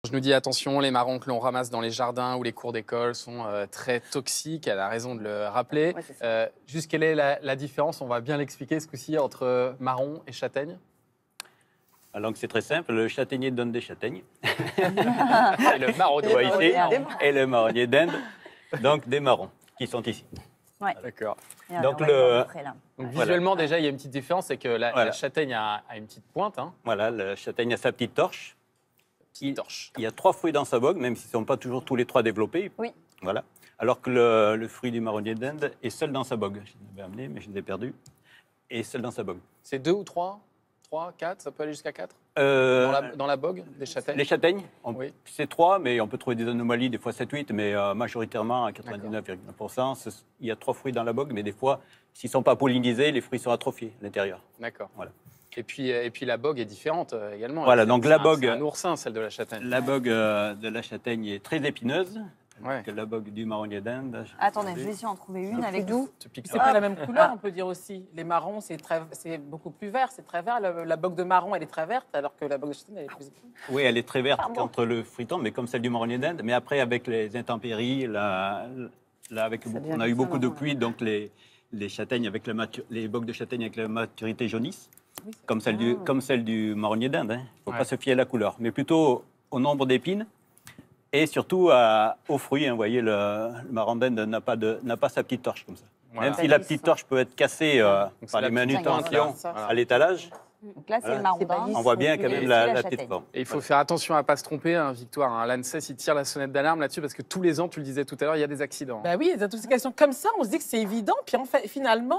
Je nous dis attention, les marrons que l'on ramasse dans les jardins ou les cours d'école sont très toxiques, elle a raison de le rappeler. Ouais, c'est ça. Juste quelle est la différence, on va bien l'expliquer ce coup-ci, entre marron et châtaigne? Alors que c'est très simple, le châtaignier donne des châtaignes. Et le marronnier. On voit ici, marrons. et le marronnier d'Inde, donc des marrons qui sont ici. Ouais. D'accord. Et Donc on va le- montrer, là. Donc Voilà. visuellement déjà il y a une petite différence, c'est que la Voilà. châtaigne a une petite pointe, hein, Voilà, le châtaigne a sa petite torche. petite torche. Il y a 3 fruits dans sa bogue, même s'ils ne sont pas toujours tous les 3 développés. Oui. Voilà. Alors que le fruit du marronnier d'Inde est seul dans sa bogue. Je l'avais amené, mais je l'ai perdu. Et seul dans sa bogue. C'est 2 ou 3? 3, 4, ça peut aller jusqu'à 4 dans la bogue des châtaignes? Les châtaignes, Oui. c'est 3, mais on peut trouver des anomalies, des fois 7-8, mais majoritairement, à 99,9%, il y a 3 fruits dans la bogue, mais des fois, s'ils ne sont pas pollinisés, les fruits sont atrophiés à l'intérieur. D'accord. Voilà. Et puis la bogue est différente également. Voilà, C'est- donc c'est la un- bogue- C'est un oursin, celle de la châtaigne. La bogue de la châtaigne est très épineuse, Ouais. que la bogue du marronnier d'Inde. Attendez, je vais essayer d'en trouver une avec vous. Te pique C'est ça. pas la même couleur, on peut dire aussi. Les marrons, c'est beaucoup plus vert, c'est très vert. La bogue de marron, elle est très verte, alors que la bogue de châtaigne, elle est plus épine. Oui, elle est très verte Pardon. contre le fruiton, mais comme celle du marronnier d'Inde. Mais après, avec les intempéries, on a eu beaucoup de pluie, donc les châtaignes avec les bogues de châtaigne avec la maturité jaunissent, Oui, c'est- comme celle du marronnier d'Inde. Il ne faut Ouais. pas se fier à la couleur, mais plutôt au nombre d'épines et surtout aux fruits. Hein. Vous voyez, le marron d'Inde n'a pas sa petite torche comme ça. Voilà. Même si la petite torche peut être cassée c'est par la les petite manutentions pointe, là. à l'étalage, Donc là, c'est Voilà. le marron C'est pas d'Inde. lisse. on voit bien quand Et même ici, la la petite châtaigne. forme. Et il faut faire attention à ne pas se tromper, hein, Victoire. Hein. L'ANSES, il tire la sonnette d'alarme là-dessus parce que tous les ans, tu le disais tout à l'heure, il y a des accidents. Bah oui, les intoxications comme ça, on se dit que c'est évident, puis en fait, finalement,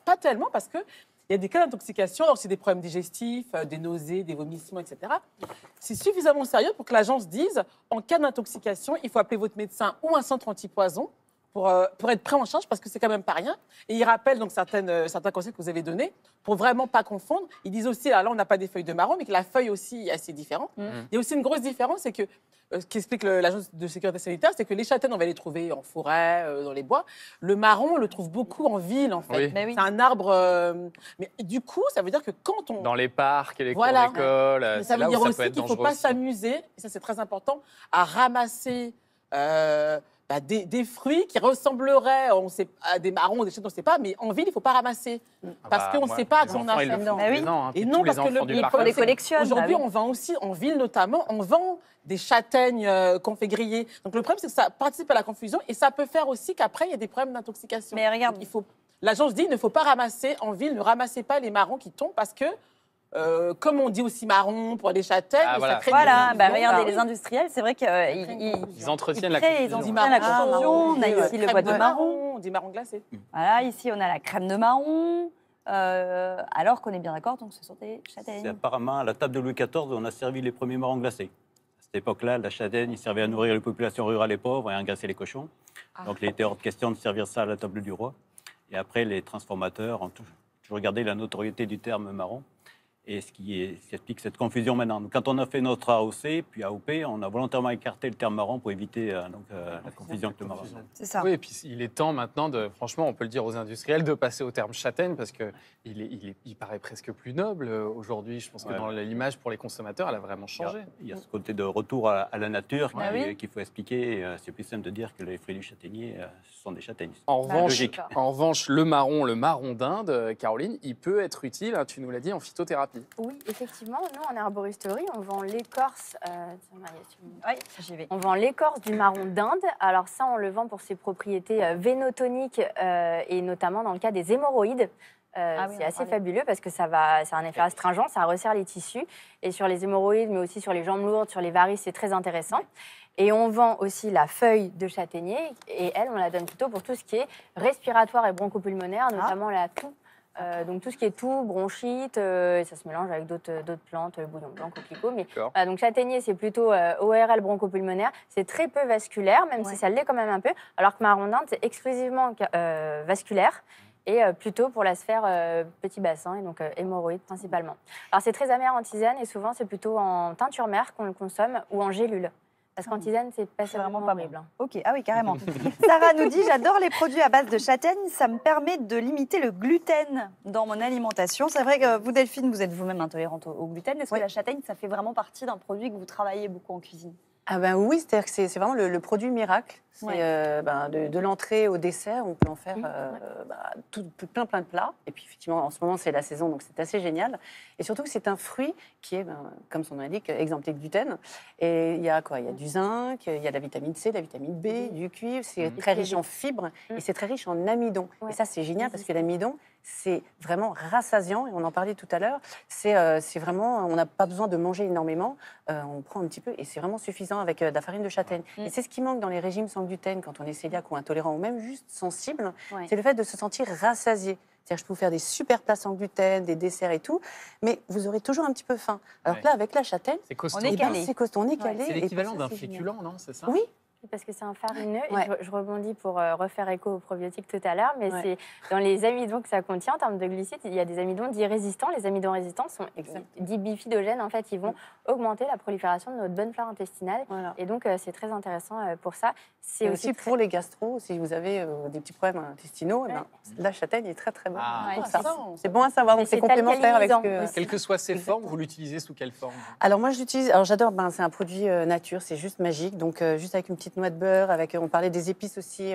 pas tellement, parce qu'il y a des cas d'intoxication, alors c'est des problèmes digestifs, des nausées, des vomissements, etc. C'est suffisamment sérieux pour que l'agence dise, en cas d'intoxication, il faut appeler votre médecin ou un centre antipoison pour être pris en charge, parce que c'est quand même pas rien. Et ils rappellent donc certains conseils que vous avez donnés, pour vraiment pas confondre. Ils disent aussi, alors là, on n'a pas des feuilles de marron, mais que la feuille aussi est assez différente. Il y a aussi une grosse différence, c'est que ce qu'explique l'agence de sécurité sanitaire, c'est que les châtaignes, on va les trouver en forêt, dans les bois. Le marron, on le trouve beaucoup en ville, en fait. Oui. Mais oui. C'est un arbre. Mais du coup, ça veut dire que quand on. Dans les parcs et les Voilà. cours d'école, Mais c'est ça veut là où dire ça peut aussi être qu'il ne faut dangereux pas aussi. s'amuser, et ça c'est très important, à ramasser des fruits qui ressembleraient à des marrons ou des choses qu'on ne sait pas, mais en ville, il ne faut pas ramasser. Ah Parce bah, qu'on ne moi, sait pas à les quoi on enfants, a ils le fait. font Ah oui. tous les ans, hein. Et Puis non, tous parce les que enfants du il parc. faut les collectionner. Aujourd'hui, bah oui. on vend aussi, en ville notamment, on vend des châtaignes qu'on fait griller. Donc le problème, c'est que ça participe à la confusion et ça peut faire aussi qu'après, il y a des problèmes d'intoxication. Mais regarde. L'agence dit, il ne faut pas ramasser en ville, ne ramassez pas les marrons qui tombent parce que, comme on dit aussi marron pour les châtaignes, Ah, voilà. ça crée Voilà, des bah, confusions. regardez, Bah les oui. industriels, c'est vrai qu'ils Ils entretiennent la créent, ils confusion. entretiennent la Ah, confusion. On a ouais. ici le Crème bois de marron. on dit marron glacé. Voilà, ici, on a la crème de marron. Alors qu'on est bien d'accord, donc ce sont des C'est châtaignes. apparemment à la table de Louis XIV, on a servi les premiers marrons glacés. À cette époque-là, la châtaigne servait à nourrir les populations rurales et pauvres et à engraisser les cochons. Donc il était hors de question de servir ça à la table du roi. Et après, les transformateurs ont toujours gardé la notoriété du terme marron. Et ce qui explique cette confusion maintenant. Donc, quand on a fait notre AOC, puis AOP, on a volontairement écarté le terme marron pour éviter la confusion avec le marron. C'est ça. Oui, et puis il est temps maintenant, franchement, on peut le dire aux industriels, de passer au terme châtaigne parce qu'il paraît presque plus noble aujourd'hui. Je pense que Ouais. dans l'image pour les consommateurs, elle a vraiment changé. Il y a ce côté de retour à la nature Ah oui. qu'il faut expliquer. C'est plus simple de dire que les fruits du châtaignier, ce sont des châtaignes. En Bah, revanche, logique. en revanche, le marron d'Inde, Caroline, il peut être utile, hein, tu nous l'as dit, en phytothérapie. Oui, effectivement, nous, en herboristerie, on vend l'écorce. Tiens, Maria, tu me- Oui, j'y vais. On vend l'écorce du marron d'Inde. Alors ça, on le vend pour ses propriétés vénotoniques et notamment dans le cas des hémorroïdes. Ah oui, on C'est en assez parlait. fabuleux parce que ça a un effet astringent, ça resserre les tissus. Et sur les hémorroïdes, mais aussi sur les jambes lourdes, sur les varices, c'est très intéressant. Et on vend aussi la feuille de châtaignier. Et elle, on la donne plutôt pour tout ce qui est respiratoire et bronchopulmonaire, notamment la toux. Donc tout ce qui est toux, bronchite, et ça se mélange avec d'autres plantes, le bouillon blanc, coquelicot. Mais D'accord. donc châtaignier, c'est plutôt ORL bronchopulmonaire. C'est très peu vasculaire, même Ouais. si ça l'est quand même un peu. Alors que marron d'Inde, c'est exclusivement vasculaire et plutôt pour la sphère petit bassin, et donc hémorroïdes principalement. Alors c'est très amer en tisane et souvent c'est plutôt en teinture mère qu'on le consomme ou en gélule. Parce qu'en tisane, c'est pas C'est vraiment vraiment pas horrible. bon. Ok, ah oui, carrément. Sarah nous dit, j'adore les produits à base de châtaigne, ça me permet de limiter le gluten dans mon alimentation. C'est vrai que vous, Delphine, vous êtes vous-même intolérante au gluten. Est-ce que la châtaigne, ça fait vraiment partie d'un produit que vous travaillez beaucoup en cuisine? Ah ben oui, c'est-à-dire que c'est vraiment le produit miracle. C'est de l'entrée au dessert, on peut en faire plein de plats. Et puis effectivement, en ce moment, c'est la saison, donc c'est assez génial. Et surtout que c'est un fruit qui est, comme son nom l'indique, exempté de gluten. Et il y a quoi? Il y a du zinc, il y a de la vitamine C, de la vitamine B, du cuivre. C'est très riche en fibres et c'est très riche en amidon. Et ça, c'est génial parce que l'amidon, c'est vraiment rassasiant. Et on en parlait tout à l'heure. C'est vraiment, on n'a pas besoin de manger énormément. On prend un petit peu et c'est vraiment suffisant avec de la farine de châtaigne. Et c'est ce qui manque dans les régimes sans gluten quand on est cœliaque ou intolérant ou même juste sensible. C'est le fait de se sentir rassasié. C'est-à-dire je peux vous faire des super plats sans gluten, des desserts et tout, mais vous aurez toujours un petit peu faim. Alors que là, avec la châtaigne, C'est costaud. On est calé. c'est costaud, on est calé. C'est et l'équivalent pour ça, d'un c'est génial. féculent, non? C'est ça? Oui. Parce que c'est un farineux. Ouais. Et je rebondis pour refaire écho aux probiotiques tout à l'heure, mais Ouais. c'est dans les amidons que ça contient en termes de glucides, il y a des amidons dits résistants. Les amidons résistants sont dits bifidogènes. En fait, ils vont augmenter la prolifération de notre bonne flore intestinale. Voilà. Et donc, c'est très intéressant pour ça. C'est aussi pour les gastro, si vous avez des petits problèmes intestinaux, la châtaigne est très très bonne Ah. pour Ouais, ça. ça. C'est bon à savoir, donc Et c'est c'est complémentaire avec ce alcalinisant que... aussi. Quelles que soient ses formes, vous l'utilisez sous quelle forme? Alors moi je l'utilise, alors j'adore, c'est un produit nature, c'est juste magique, donc juste avec une petite noix de beurre, on parlait des épices aussi,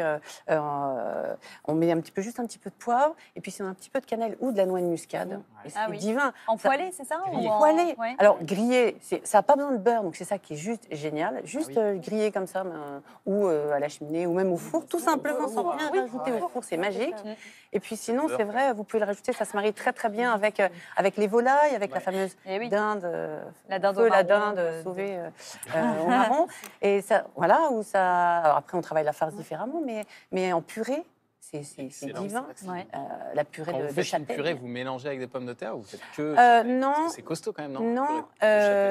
on met juste un petit peu de poivre, et puis sinon un petit peu de cannelle ou de la noix de muscade, et c'est Ah oui. divin. En Ça- poêlé, c'est ça? Grillé. Ou en- Poêlé. Ouais. Alors grillé, ça n'a pas besoin de beurre, donc c'est ça qui est juste génial. Juste Ah grillé comme ça, ou à la cheminée, ou même au four, tout simplement, sans rien rajouter au four, c'est magique. Et puis sinon, c'est vrai, vous pouvez le rajouter, ça se marie très très bien avec les volailles, avec la fameuse Eh oui. dinde, La dinde feu, au la marron, dinde sauvée au marron. Et ça, voilà, où ça. Alors après, on travaille la farce différemment, mais en purée, c'est Excellent. divin. Ouais. La purée Quand de vous faites une châtaigne. purée, vous mélangez avec des pommes de terre ou vous faites que... Non. C'est costaud quand même, non? Non, Purée de châtaigne.